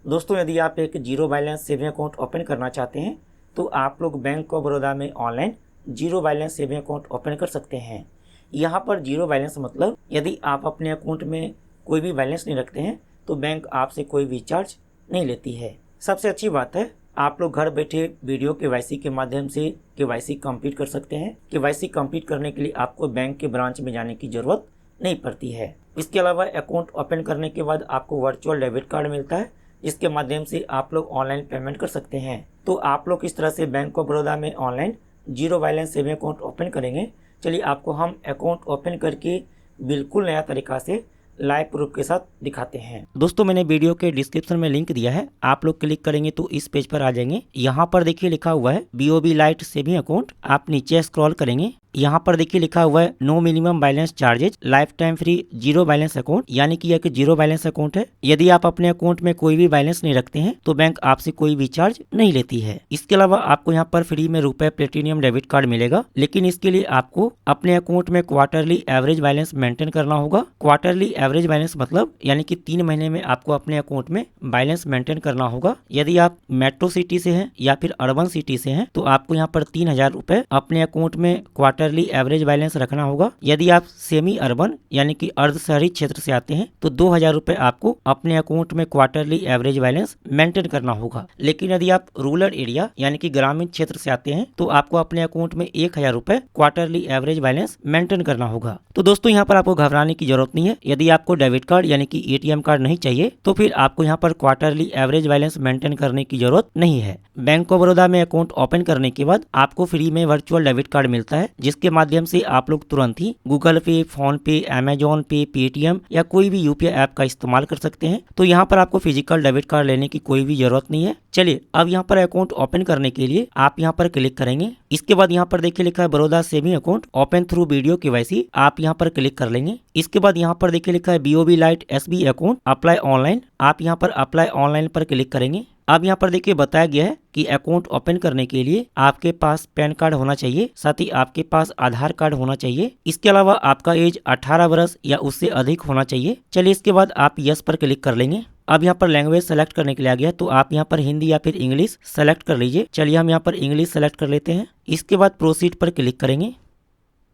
दोस्तों, यदि आप एक zero balance saving account open करना चाहते हैं तो आप लोग बैंक ऑफ बड़ौदा में online zero balance saving account open कर सकते हैं। यहाँ पर जीरो बैलेंस मतलब यदि आप अपने अकाउंट में कोई भी बैलेंस नहीं रखते हैं तो बैंक आपसे कोई भी चार्ज नहीं लेती है। सबसे अच्छी बात है, आप लोग घर बैठे वीडियो केवाईसी के माध्यम से केवाईसी कंप्लीट कर सकते हैं। केवाईसी कंप्लीट करने के लिए आपको बैंक के ब्रांच में जाने की जरूरत नहीं पड़ती है। इसके अलावा अकाउंट ओपन करने के बाद आपको वर्चुअल डेबिट कार्ड मिलता है, जिसके माध्यम से आप लोग ऑनलाइन पेमेंट कर सकते हैं। तो आप लोग इस तरह से बैंक ऑफ बड़ौदा में online zero balance saving account open करेंगे। चलिए आपको हम अकाउंट ओपन करके बिल्कुल नया तरीका से लाइव प्रूफ के साथ दिखाते हैं। दोस्तों, मैंने वीडियो के डिस्क्रिप्शन में लिंक दिया है, आप लोग क्लिक करेंगे तो इस पेज पर आ जाएंगे। यहाँ पर देखिए लिखा हुआ है BOB लाइट सेविंग अकाउंट। आप नीचे स्क्रॉल करेंगे, यहाँ पर देखिए लिखा हुआ है no minimum balance charges, life time free zero balance account, यानी कि यह एक जीरो बैलेंस अकाउंट है। यदि आप अपने अकाउंट में कोई भी बैलेंस नहीं रखते हैं तो बैंक आपसे कोई भी चार्ज नहीं लेती है। इसके अलावा आपको यहाँ पर फ्री में रुपए प्लेटिनियम डेबिट कार्ड मिलेगा, लेकिन इसके लिए आपको अपने अकाउंट में क्वार्टरली एवरेज बैलेंस मेंटेन करना होगा। क्वार्टरली एवरेज बैलेंस मतलब यानी कि 3 महीने में आपको अपने अकाउंट में बैलेंस मेंटेन करना होगा। यदि आप मेट्रो सिटी से हैं या फिर अर्बन सिटी से हैं तो आपको यहाँ पर 3000 रुपए अपने अकाउंट में क्वार्टरली एवरेज बैलेंस रखना होगा। यदि आप सेमी अर्बन यानी कि अर्ध शहरी क्षेत्र से आते हैं तो 2000 रुपए आपको अपने अकाउंट में क्वार्टरली एवरेज बैलेंस मेंटेन करना होगा। लेकिन यदि आप रूरल एरिया यानी कि ग्रामीण क्षेत्र से आते हैं तो आपको अपने अकाउंट में 1000 रुपए क्वार्टरली एवरेज बैलेंस मेंटेन करना होगा। तो दोस्तों, यहाँ पर आपको घबराने की जरूरत नहीं है। यदि आपको डेबिट कार्ड यानी कि ATM कार्ड नहीं चाहिए तो फिर आपको यहाँ पर क्वार्टरली एवरेज बैलेंस मेंटेन करने की जरूरत नहीं है। बैंक ऑफ बड़ौदा में अकाउंट ओपन करने के बाद आपको फ्री में वर्चुअल डेबिट कार्ड मिलता है, जिसके माध्यम से आप लोग तुरंत ही गूगल पे, फोन पे, अमेजॉन पे, पेटीएम या कोई भी UPI ऐप का इस्तेमाल कर सकते हैं। तो यहाँ पर आपको फिजिकल डेबिट कार्ड लेने की कोई भी जरूरत नहीं है। चलिए अब यहाँ पर अकाउंट ओपन करने के लिए आप यहाँ पर क्लिक करेंगे। इसके बाद यहाँ पर देखिए लिखा है Baroda saving account open through video KYC, आप यहाँ पर क्लिक कर लेंगे। इसके बाद यहाँ पर देखिए लिखा है BOB light SB account apply online, आप यहाँ पर अप्लाई ऑनलाइन पर क्लिक करेंगे। अब यहाँ पर देखिए बताया गया है कि अकाउंट ओपन करने के लिए आपके पास पैन कार्ड होना चाहिए, साथ ही आपके पास आधार कार्ड होना चाहिए। इसके अलावा आपका एज 18 वर्ष या उससे अधिक होना चाहिए। चलिए इसके बाद आप यस पर क्लिक कर लेंगे। अब यहाँ पर लैंग्वेज सेलेक्ट करने के लिए आ गया, तो आप यहाँ पर हिंदी या फिर इंग्लिश सेलेक्ट कर लीजिए। चलिए हम यहाँ पर इंग्लिश सेलेक्ट कर लेते हैं। इसके बाद प्रोसीड पर क्लिक करेंगे।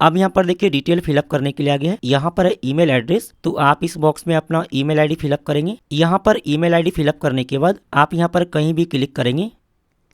अब यहाँ पर देखिए डिटेल फिलअप करने के लिए आ गया है। यहाँ पर है ईमेल एड्रेस, तो आप इस बॉक्स में अपना ईमेल आईडी फिलअप करेंगे। यहाँ पर ईमेल आईडी फिलअप करने के बाद आप यहाँ पर कहीं भी क्लिक करेंगे।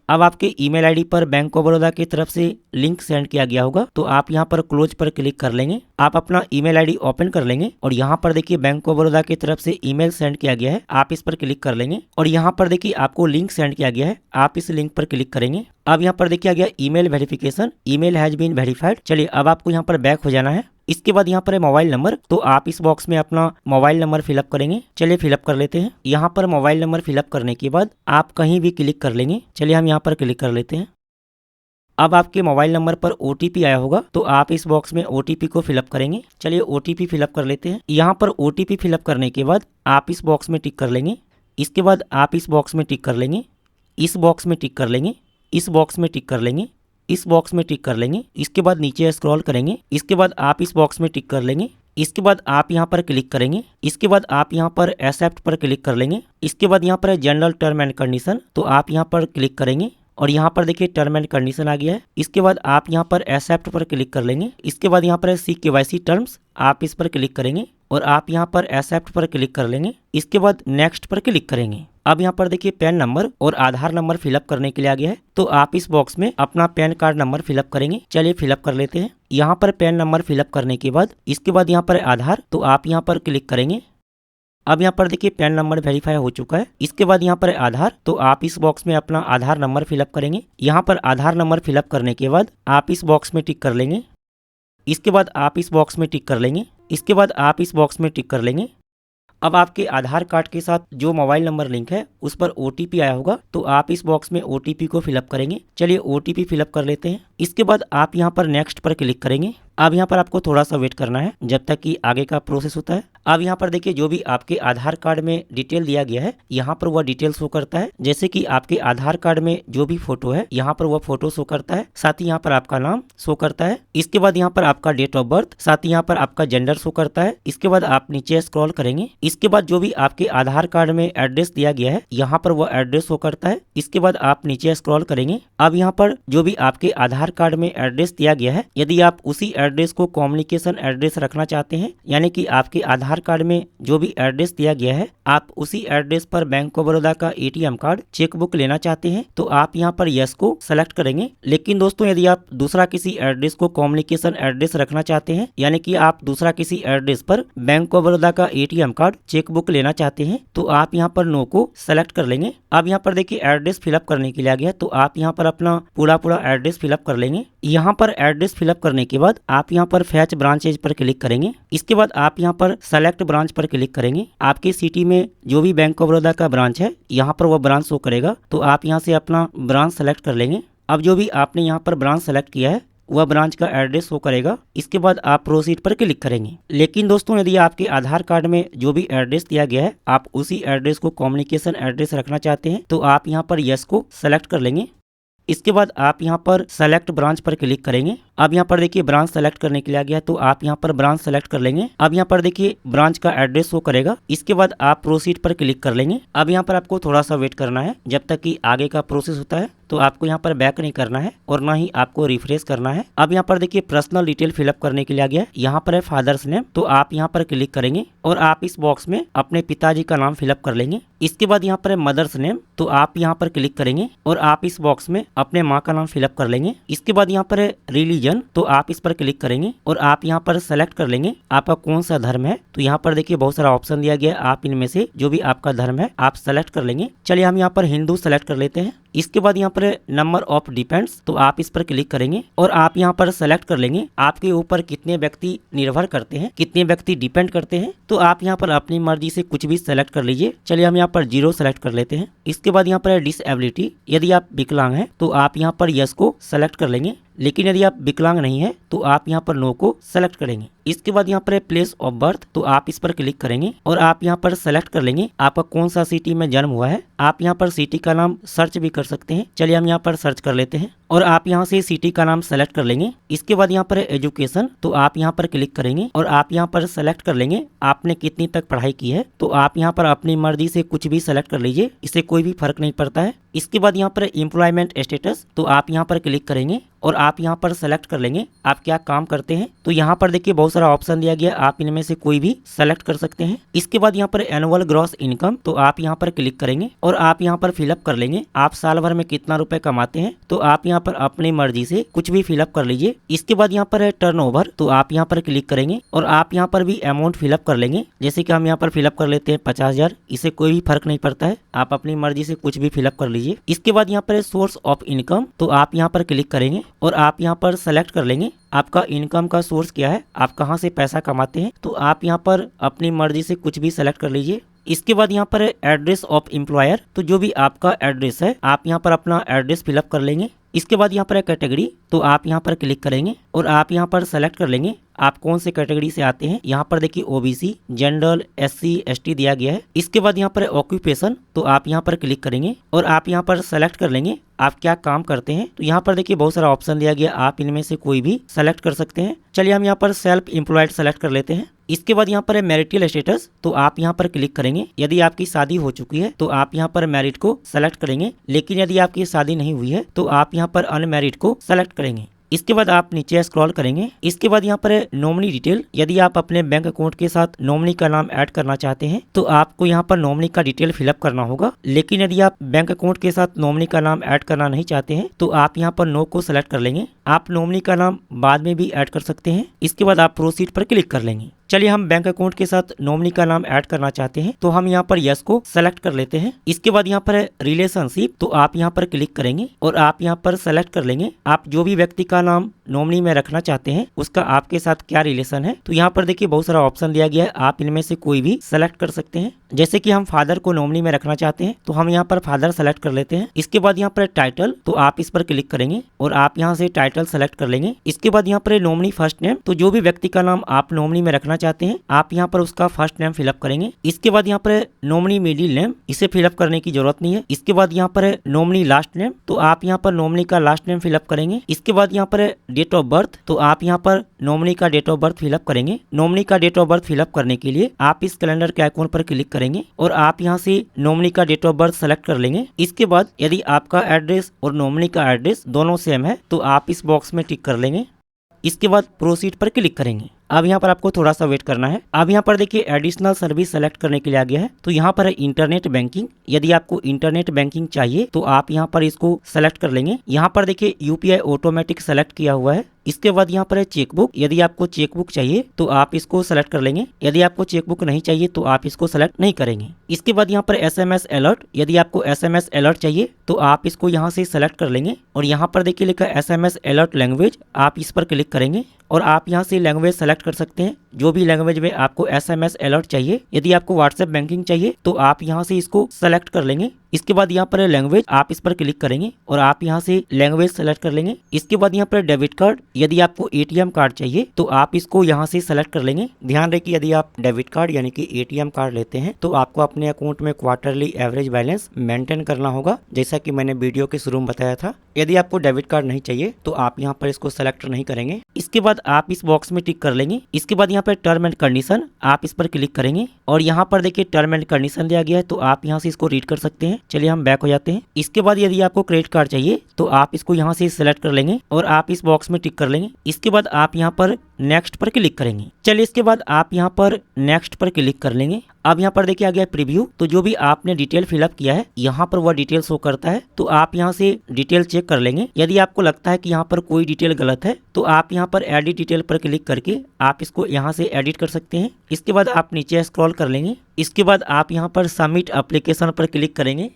अब आपके ईमेल आईडी पर बैंक ऑफ बड़ौदा की तरफ से लिंक सेंड किया गया होगा, तो आप यहाँ पर क्लोज पर क्लिक कर लेंगे। आप अपना ईमेल आईडी ओपन कर लेंगे और यहाँ पर देखिए बैंक ऑफ बड़ौदा की तरफ से ईमेल सेंड किया गया है, आप इस पर क्लिक कर लेंगे। और यहाँ पर देखिए आपको लिंक सेंड किया गया है, आप इस लिंक पर क्लिक करेंगे। अब यहाँ पर देखिए आ गया email verification, email has been verified. चलिए अब आपको यहाँ पर बैक हो जाना है। इसके बाद यहाँ पर है मोबाइल नंबर, तो आप इस बॉक्स में अपना मोबाइल नंबर फिलअप करेंगे। चलिए फिलअप कर लेते हैं। यहाँ पर मोबाइल नंबर फिलअप करने के बाद आप कहीं भी क्लिक कर लेंगे। चलिए हम यहाँ पर क्लिक कर लेते हैं। अब आपके मोबाइल नंबर पर OTP आया होगा, तो आप इस बॉक्स में OTP को फिलअप करेंगे। चलिए OTP फिलअप कर लेते हैं। यहाँ पर OTP फिलअप करने के बाद आप इस बॉक्स में टिक कर लेंगे। इसके बाद आप इस बॉक्स में टिक कर लेंगे, इस बॉक्स में टिक कर लेंगे, इस बॉक्स में टिक कर लेंगे, इस बॉक्स में टिक कर लेंगे। इसके बाद नीचे स्क्रॉल करेंगे। इसके बाद आप इस बॉक्स में टिक कर लेंगे। इसके बाद आप यहाँ पर क्लिक करेंगे। इसके बाद आप यहाँ पर एक्सेप्ट पर क्लिक कर लेंगे। इसके बाद यहाँ पर है जनरल टर्म एंड कंडीशन, तो आप यहाँ पर क्लिक करेंगे और यहाँ पर देखिए टर्म एंड कंडीशन आ गया है। इसके बाद आप यहाँ पर एक्सेप्ट पर क्लिक कर लेंगे। इसके बाद यहाँ पर है सी KYC टर्म्स, आप इस पर क्लिक करेंगे और आप यहाँ पर एक्सेप्ट पर क्लिक कर लेंगे। इसके बाद नेक्स्ट पर क्लिक करेंगे। अब यहाँ पर देखिए पैन नंबर और आधार नंबर फिलअप करने के लिए आ गया है, तो आप इस बॉक्स में अपना पैन कार्ड नंबर फिलअप करेंगे। चलिए फिलअप कर लेते हैं। यहाँ पर पैन नंबर फिलअप करने के बाद इसके बाद यहाँ पर आधार, तो आप यहाँ पर क्लिक करेंगे। अब यहाँ पर देखिए पैन नंबर वेरीफाई हो चुका है। इसके बाद यहाँ पर आधार, तो आप इस बॉक्स में अपना आधार नंबर फिलअप करेंगे। यहाँ पर आधार नंबर फिलअप करने के बाद आप इस बॉक्स में टिक कर लेंगे। इसके बाद आप इस बॉक्स में टिक कर लेंगे। इसके बाद आप इस बॉक्स में टिक कर लेंगे। अब आपके आधार कार्ड के साथ जो मोबाइल नंबर लिंक है उस पर OTP आया होगा, तो आप इस बॉक्स में OTP को फिलअप करेंगे। चलिए OTP फिलअप कर लेते हैं। इसके बाद आप यहाँ पर नेक्स्ट पर क्लिक करेंगे। अब यहाँ पर आपको थोड़ा सा वेट करना है जब तक कि आगे का प्रोसेस होता है। अब यहाँ पर देखिए जो भी आपके आधार कार्ड में डिटेल दिया गया है यहाँ पर वह डिटेल शो करता है। जैसे कि आपके आधार कार्ड में जो भी फोटो है यहाँ पर वह फोटो शो करता है, साथ ही यहाँ पर आपका नाम शो करता है। इसके बाद यहाँ पर आपका डेट ऑफ बर्थ, साथ ही यहाँ पर आपका जेंडर शो करता है। इसके बाद आप नीचे स्क्रॉल करेंगे, इसके बाद जो भी आपके आधार कार्ड में एड्रेस दिया गया है यहाँ पर वह एड्रेस शो करता है। इसके बाद आप नीचे स्क्रॉल करेंगे। अब यहाँ पर जो भी आपके आधार कार्ड में एड्रेस दिया गया है, यदि आप उसी एड्रेस को कम्युनिकेशन एड्रेस रखना चाहते हैं, यानी कि आपके आधार कार्ड में जो भी एड्रेस दिया गया है आप उसी एड्रेस पर बैंक ऑफ बड़ौदा का एटीएम कार्ड, चेकबुक लेना चाहते हैं, तो आप यहाँ पर यस को सेलेक्ट करेंगे। लेकिन दोस्तों यदि आप दूसरा किसी एड्रेस को कम्युनिकेशन एड्रेस रखना चाहते हैं, यानी कि आप दूसरा किसी एड्रेस पर बैंक ऑफ बड़ौदा का एटीएम कार्ड, चेकबुक लेना चाहते हैं, तो आप यहाँ पर नो को सेलेक्ट कर लेंगे। अब यहाँ पर देखिए एड्रेस फिलअप करने के लिए आ गया, तो आप यहाँ पर अपना पूरा एड्रेस फिलअप कर लेंगे। यहाँ पर एड्रेस फिलअप करने के बाद आप यहाँ पर फैच ब्रांचेज पर क्लिक करेंगे। इसके बाद आप यहाँ पर सेलेक्ट ब्रांच पर क्लिक करेंगे। आपकी सिटी में जो भी बैंक ऑफ बड़ौदा का ब्रांच है यहाँ पर वो ब्रांच शो करेगा, तो आप यहाँ से अपना ब्रांच सेलेक्ट कर लेंगे। अब जो भी आपने यहाँ पर ब्रांच सेलेक्ट किया है वह ब्रांच का एड्रेस शो करेगा। इसके बाद आप प्रोसीड पर क्लिक करेंगे। लेकिन दोस्तों यदि आपके आधार कार्ड में जो भी एड्रेस दिया गया है आप उसी एड्रेस को कम्युनिकेशन एड्रेस रखना चाहते हैं, तो आप यहाँ पर यस को सेलेक्ट कर लेंगे। इसके बाद आप यहाँ पर सेलेक्ट ब्रांच पर क्लिक करेंगे। अब यहाँ पर देखिए ब्रांच सेलेक्ट करने के लिए आ गया, तो आप यहाँ पर ब्रांच सेलेक्ट कर लेंगे। अब यहाँ पर देखिए ब्रांच का एड्रेस शो करेगा। इसके बाद आप प्रोसीड पर क्लिक कर लेंगे। अब यहाँ पर आपको थोड़ा सा वेट करना है जब तक कि आगे का प्रोसेस होता है, तो आपको यहाँ पर बैक नहीं करना है और ना ही आपको रिफ्रेश करना है। अब यहाँ पर देखिए पर्सनल डिटेल फिलअप करने के लिए आ गया, यहाँ पर है फादर्स नेम, तो आप यहाँ पर क्लिक करेंगे और आप इस बॉक्स में अपने पिताजी का नाम फिलअप कर लेंगे। इसके बाद यहाँ पर है मदर्स नेम, तो आप यहाँ पर क्लिक करेंगे और आप इस बॉक्स में अपने माँ का नाम फिलअप कर लेंगे। इसके बाद यहाँ पर है रिलीजन, तो आप इस पर क्लिक करेंगे और आप यहाँ पर सेलेक्ट कर लेंगे आपका कौन सा धर्म है। तो यहाँ पर देखिए बहुत सारा ऑप्शन दिया गया है, आप इनमें से जो भी आपका धर्म है आप सेलेक्ट कर लेंगे। चलिए हम यहाँ पर हिंदू सेलेक्ट कर लेते हैं। इसके बाद यहाँ पर नंबर ऑफ डिपेंड्स, तो आप इस पर क्लिक करेंगे और आप यहाँ पर सेलेक्ट कर लेंगे आपके ऊपर कितने व्यक्ति निर्भर करते हैं, कितने व्यक्ति डिपेंड करते हैं। तो आप यहाँ पर अपनी मर्जी से कुछ भी सेलेक्ट कर लीजिए। चलिए हम यहाँ पर 0 सेलेक्ट कर लेते हैं। इसके बाद यहाँ पर डिसेबिलिटी, यदि आप विकलांग हैं तो आप यहाँ पर यस को सेलेक्ट कर लेंगे। लेकिन यदि आप विकलांग नहीं है तो आप यहाँ पर नो को सेलेक्ट करेंगे। इसके बाद यहाँ पर प्लेस ऑफ बर्थ, तो आप इस पर क्लिक करेंगे और आप यहाँ पर सेलेक्ट कर लेंगे आपका कौन सा सिटी में जन्म हुआ है। आप यहाँ पर सिटी का नाम सर्च भी कर सकते हैं। चलिए हम यहाँ पर सर्च कर लेते हैं और आप यहाँ से सिटी का नाम सेलेक्ट कर लेंगे। इसके बाद यहाँ पर एजुकेशन, तो आप यहाँ पर क्लिक करेंगे और आप यहाँ पर सेलेक्ट कर लेंगे आपने कितनी तक पढ़ाई की है। तो आप यहाँ पर अपनी मर्जी से कुछ भी सेलेक्ट कर लीजिए, इससे कोई भी फर्क नहीं पड़ता है। इसके बाद यहाँ पर एम्प्लॉयमेंट स्टेटस, तो आप यहाँ पर क्लिक करेंगे और आप यहाँ पर सेलेक्ट कर लेंगे आप क्या काम करते हैं। तो यहाँ पर देखिए बहुत सारा ऑप्शन दिया गया, आप इनमें से कोई भी सेलेक्ट कर सकते हैं। इसके बाद यहाँ पर एनुअल ग्रॉस इनकम, तो आप यहाँ पर क्लिक करेंगे और आप यहाँ पर फिलअप कर लेंगे आप साल भर में कितना रुपए कमाते हैं। तो आप यहाँ पर अपनी मर्जी से कुछ भी फिलअप कर लीजिए। इसके बाद यहाँ पर है टर्नओवर, तो आप यहाँ पर क्लिक करेंगे और आप यहाँ पर भी अमाउंट फिलअप कर लेंगे। जैसे कि हम यहाँ पर फिलअप कर लेते हैं 50,000, इससे कोई भी फर्क नहीं पड़ता है, आप अपनी मर्जी से कुछ भी फिलअप कर लीजिए। इसके बाद यहाँ पर है सोर्स ऑफ इनकम, तो आप यहाँ पर क्लिक करेंगे और आप यहाँ पर सेलेक्ट कर लेंगे आपका इनकम का सोर्स क्या है, आप कहाँ से पैसा कमाते हैं। तो आप यहाँ पर अपनी मर्जी से कुछ भी सेलेक्ट कर लीजिए। इसके बाद यहाँ पर है एड्रेस ऑफ एम्प्लॉयर, तो जो भी आपका एड्रेस है आप यहाँ पर अपना एड्रेस फिलअप कर लेंगे। इसके बाद यहाँ पर है कैटेगरी, तो आप यहाँ पर क्लिक करेंगे और आप यहाँ पर सेलेक्ट कर लेंगे आप कौन से कैटेगरी से आते हैं। यहाँ पर देखिए ओबीसी, जनरल, एससी, एसटी दिया गया है। इसके बाद यहाँ पर है ऑक्यूपेशन, तो आप यहाँ पर क्लिक करेंगे और आप यहाँ पर सेलेक्ट कर लेंगे आप क्या काम करते हैं। तो यहाँ पर देखिए बहुत सारा ऑप्शन दिया गया, आप इनमें से कोई भी सेलेक्ट कर सकते हैं। चलिए हम यहाँ पर सेल्फ एम्प्लॉयड सेलेक्ट कर लेते हैं। इसके बाद यहाँ पर है मैरिटल स्टेटस, तो आप यहाँ पर क्लिक करेंगे। यदि आपकी शादी हो चुकी है तो आप यहाँ पर मैरिड को सेलेक्ट करेंगे, लेकिन यदि आपकी शादी नहीं हुई है तो आप यहाँ पर अनमैरिड को सेलेक्ट करेंगे। इसके बाद आप नीचे स्क्रॉल करेंगे। इसके बाद यहाँ पर है नॉमिनी डिटेल, यदि आप अपने बैंक अकाउंट के साथ नॉमिनी का नाम ऐड करना चाहते हैं तो आपको यहाँ पर नॉमिनी का डिटेल फिलअप करना होगा। लेकिन यदि आप बैंक अकाउंट के साथ नॉमिनी का नाम ऐड करना नहीं चाहते हैं तो आप यहाँ पर नो को सेलेक्ट कर लेंगे। आप नॉमिनी का नाम बाद में भी ऐड कर सकते हैं। इसके बाद आप प्रोसीड पर क्लिक कर लेंगे। चलिए हम बैंक अकाउंट के साथ नॉमिनी का नाम ऐड करना चाहते हैं, तो हम यहाँ पर यस को सेलेक्ट कर लेते हैं। इसके बाद यहाँ पर रिलेशनशिप, तो आप यहाँ पर क्लिक करेंगे और आप यहाँ पर सेलेक्ट कर लेंगे आप जो भी व्यक्ति का नाम नॉमिनी में रखना चाहते हैं उसका आपके साथ क्या रिलेशन है। तो यहाँ पर देखिए बहुत सारा ऑप्शन दिया गया है, आप इनमें से कोई भी सेलेक्ट कर सकते हैं। जैसे कि हम फादर को नॉमिनी में रखना चाहते हैं तो हम यहाँ पर फादर सेलेक्ट कर लेते हैं। इसके बाद यहाँ पर टाइटल, तो आप इस पर क्लिक करेंगे और आप यहाँ से टाइटल सेलेक्ट कर लेंगे। इसके बाद यहाँ पर नॉमिनी फर्स्ट नेम, तो जो भी व्यक्ति का नाम आप नॉमिनी में रखना चाहते हैं आप यहाँ पर उसका फर्स्ट नेम फिलअप करेंगे। इसके बाद यहाँ पर नॉमिनी मिडिल नेम, इसे फिलअप करने की जरूरत नहीं है। इसके बाद यहाँ पर नॉमिनी लास्ट नेम, तो आप यहाँ पर नॉमिनी का लास्ट नेम फिलअप करेंगे। इसके बाद यहाँ पर डेट ऑफ बर्थ, तो आप यहाँ पर नॉमिनी का डेट ऑफ बर्थ फिलअप करेंगे। नॉमिनी का डेट ऑफ बर्थ फिलअप करने के लिए आप इस कैलेंडर के आइकॉन पर क्लिक करेंगे और आप यहाँ से नॉमिनी का डेट ऑफ बर्थ सेलेक्ट कर लेंगे। इसके बाद यदि आपका एड्रेस और नॉमिनी का एड्रेस दोनों सेम है तो आप इस बॉक्स में टिक कर लेंगे। इसके बाद प्रोसीड पर क्लिक करेंगे। अब यहाँ पर आपको थोड़ा सा वेट करना है। अब यहाँ पर देखिए एडिशनल सर्विस सेलेक्ट करने के लिए आ गया है, तो यहाँ पर है इंटरनेट बैंकिंग। यदि आपको इंटरनेट बैंकिंग चाहिए तो आप यहाँ पर इसको सेलेक्ट कर लेंगे। यहाँ पर देखिए यूपीआई ऑटोमेटिक सेलेक्ट किया हुआ है। इसके बाद यहाँ पर है चेकबुक, यदि आपको चेकबुक चाहिए तो आप इसको सेलेक्ट कर लेंगे। यदि आपको चेकबुक नहीं चाहिए तो आप इसको सेलेक्ट नहीं करेंगे। इसके बाद यहाँ पर एसएमएस अलर्ट, यदि आपको एसएमएस अलर्ट चाहिए तो आप इसको यहाँ से सेलेक्ट कर लेंगे और यहाँ पर देखिए लिखा है एसएमएस अलर्ट लैंग्वेज, आप इस पर क्लिक करेंगे और आप यहाँ से लैंग्वेज सेलेक्ट कर सकते हैं जो भी लैंग्वेज में आपको एसएमएस अलर्ट चाहिए। यदि आपको व्हाट्सएप बैंकिंग चाहिए तो आप यहाँ से इसको सेलेक्ट कर लेंगे। इसके बाद यहाँ पर लैंग्वेज, आप इस पर क्लिक करेंगे और आप यहाँ से लैंग्वेज सेलेक्ट कर लेंगे। इसके बाद यहाँ पर डेबिट कार्ड, यदि आपको एटीएम कार्ड चाहिए तो आप इसको यहाँ से सेलेक्ट कर लेंगे। ध्यान रहे कि यदि आप डेबिट कार्ड यानी कि एटीएम कार्ड लेते हैं तो आपको अपने अकाउंट में क्वार्टरली एवरेज बैलेंस मेंटेन करना होगा, जैसा कि मैंने वीडियो के शुरू में बताया था। यदि आपको डेबिट कार्ड नहीं चाहिए तो आप यहाँ पर इसको सेलेक्ट नहीं करेंगे। इसके बाद आप इस बॉक्स में टिक कर लेंगे। इसके बाद यहाँ पर टर्म एंड कंडीशन, आप इस पर क्लिक करेंगे और यहाँ पर देखिए टर्म एंड कंडीशन दिया गया है, तो आप यहाँ से इसको रीड कर सकते हैं। चलिए हम बैक हो जाते हैं। इसके बाद यदि आपको क्रेडिट कार्ड चाहिए तो आप इसको यहाँ से सिलेक्ट कर लेंगे और आप इस बॉक्स में टिक कर लेंगे। इसके बाद आप यहाँ पर नेक्स्ट पर क्लिक करेंगे। चलिए इसके बाद आप यहाँ पर नेक्स्ट पर क्लिक कर लेंगे। अब यहाँ पर देखिए आ गया प्रीव्यू, तो जो भी आपने डिटेल फिलअप किया है यहाँ पर वह डिटेल शो करता है, तो आप यहाँ से डिटेल चेक कर लेंगे। यदि आपको लगता है कि यहाँ पर कोई डिटेल गलत है तो आप यहाँ पर एडिट डिटेल पर क्लिक करके आप इसको यहाँ से एडिट कर सकते हैं। इसके बाद आप नीचे स्क्रॉल कर लेंगे। इसके बाद आप यहाँ पर सबमिट एप्लीकेशन पर क्लिक करेंगे।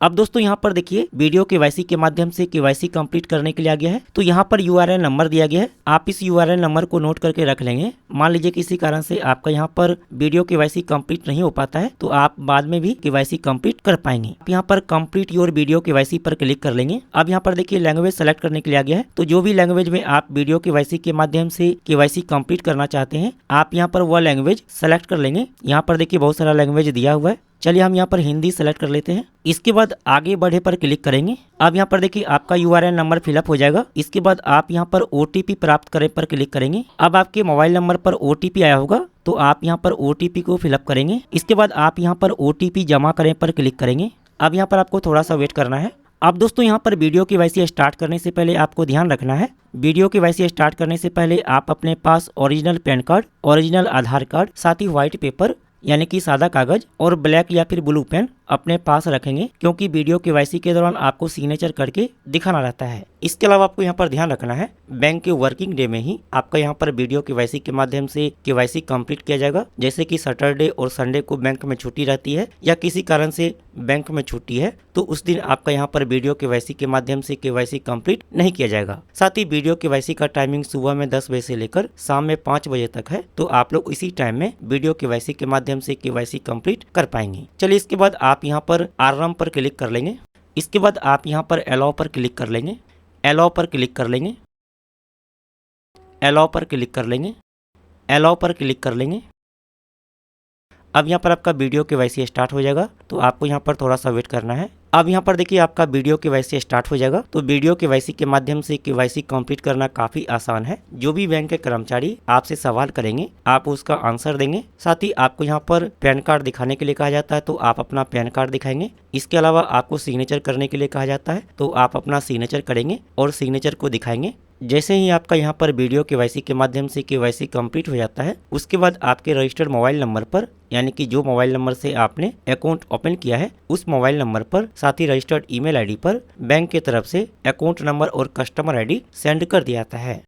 अब दोस्तों यहाँ पर देखिए वीडियो केवाईसी के माध्यम से केवाईसी कंप्लीट करने के लिए आ गया है, तो यहाँ पर यूआरएल नंबर दिया गया है। आप इस यूआरएल नंबर को नोट करके रख लेंगे। मान लीजिए किसी कारण से आपका यहाँ पर वीडियो केवाईसी कंप्लीट नहीं हो पाता है तो आप बाद में भी केवाईसी कंप्लीट कर पाएंगे। आप यहाँ पर कंप्लीट योर वीडियो केवाईसी पर क्लिक कर लेंगे। अब यहाँ पर देखिए लैंग्वेज सेलेक्ट करने के लिए आ गया है, तो जो भी लैंग्वेज में आप वीडियो केवाईसी के माध्यम से केवाईसी कंप्लीट करना चाहते हैं आप यहाँ पर वह लैंग्वेज सेलेक्ट कर लेंगे। यहाँ पर देखिए बहुत सारा लैंग्वेज दिया हुआ है। चलिए हम यहाँ पर हिंदी सेलेक्ट कर लेते हैं। इसके बाद आगे बढ़े पर क्लिक करेंगे। अब यहाँ पर देखिए आपका यूआरएल नंबर फिलअप हो जाएगा। इसके बाद आप यहाँ पर ओटीपी प्राप्त करें पर क्लिक करेंगे। अब आपके मोबाइल नंबर पर ओटीपी आया होगा तो आप यहाँ पर ओटीपी को फिलअप करेंगे। इसके बाद आप यहाँ पर ओटीपी जमा करें पर क्लिक करेंगे। अब यहाँ पर आपको थोड़ा सा वेट करना है। अब दोस्तों यहाँ पर वीडियो केवाईसी स्टार्ट करने से पहले आपको ध्यान रखना है, वीडियो केवाईसी स्टार्ट करने से पहले आप अपने पास ओरिजिनल पैन कार्ड, ओरिजिनल आधार कार्ड, साथ ही व्हाइट पेपर यानी कि सादा कागज और ब्लैक या फिर ब्लू पेन अपने पास रखेंगे, क्योंकि वीडियो केवाईसी के दौरान आपको सिग्नेचर करके दिखाना रहता है। इसके अलावा आपको यहाँ पर ध्यान रखना है बैंक के वर्किंग डे में ही आपका यहाँ पर वीडियो केवाईसी के माध्यम से केवाईसी कंप्लीट किया जाएगा। जैसे कि सैटरडे और संडे को बैंक में छुट्टी रहती है या किसी कारण से बैंक में छुट्टी है तो उस दिन आपका यहाँ पर वीडियो केवाईसी के माध्यम से केवाईसी कंप्लीट नहीं किया जाएगा। साथ ही वीडियो केवाईसी का टाइमिंग सुबह में 10 बजे से लेकर शाम में 5 बजे तक है, तो आप लोग इसी टाइम में वीडियो केवाईसी के माध्यम से केवाईसी कंप्लीट कर पाएंगे। चलिए इसके बाद आप यहाँ पर आराम पर क्लिक कर लेंगे। इसके बाद आप यहाँ पर अलाउ पर क्लिक कर लेंगे। अलाउ पर क्लिक कर लेंगे। अलाउ पर क्लिक कर लेंगे। अलाउ पर क्लिक कर लेंगे। अब यहाँ पर आपका वीडियो केवाईसी स्टार्ट हो जाएगा, तो आपको यहाँ पर थोड़ा सा वेट करना है। अब यहाँ पर देखिए आपका वीडियो केवाईसी स्टार्ट हो जाएगा, तो वीडियो केवाईसी के माध्यम से केवाईसी कंप्लीट करना काफी आसान है। जो भी बैंक के कर्मचारी आपसे सवाल करेंगे आप उसका आंसर देंगे। साथ ही आपको यहाँ पर पैन कार्ड दिखाने के लिए कहा जाता है, तो आप अपना पैन कार्ड दिखाएंगे। इसके अलावा आपको सिग्नेचर करने के लिए कहा जाता है, तो आप अपना सिग्नेचर करेंगे और सिग्नेचर को दिखाएंगे। जैसे ही आपका यहाँ पर वीडियो केवाईसी के माध्यम से केवाईसी कंप्लीट हो जाता है, उसके बाद आपके रजिस्टर्ड मोबाइल नंबर पर यानी कि जो मोबाइल नंबर से आपने अकाउंट ओपन किया है उस मोबाइल नंबर पर साथ ही रजिस्टर्ड ईमेल आईडी पर बैंक की तरफ से अकाउंट नंबर और कस्टमर आईडी सेंड कर दिया जाता है।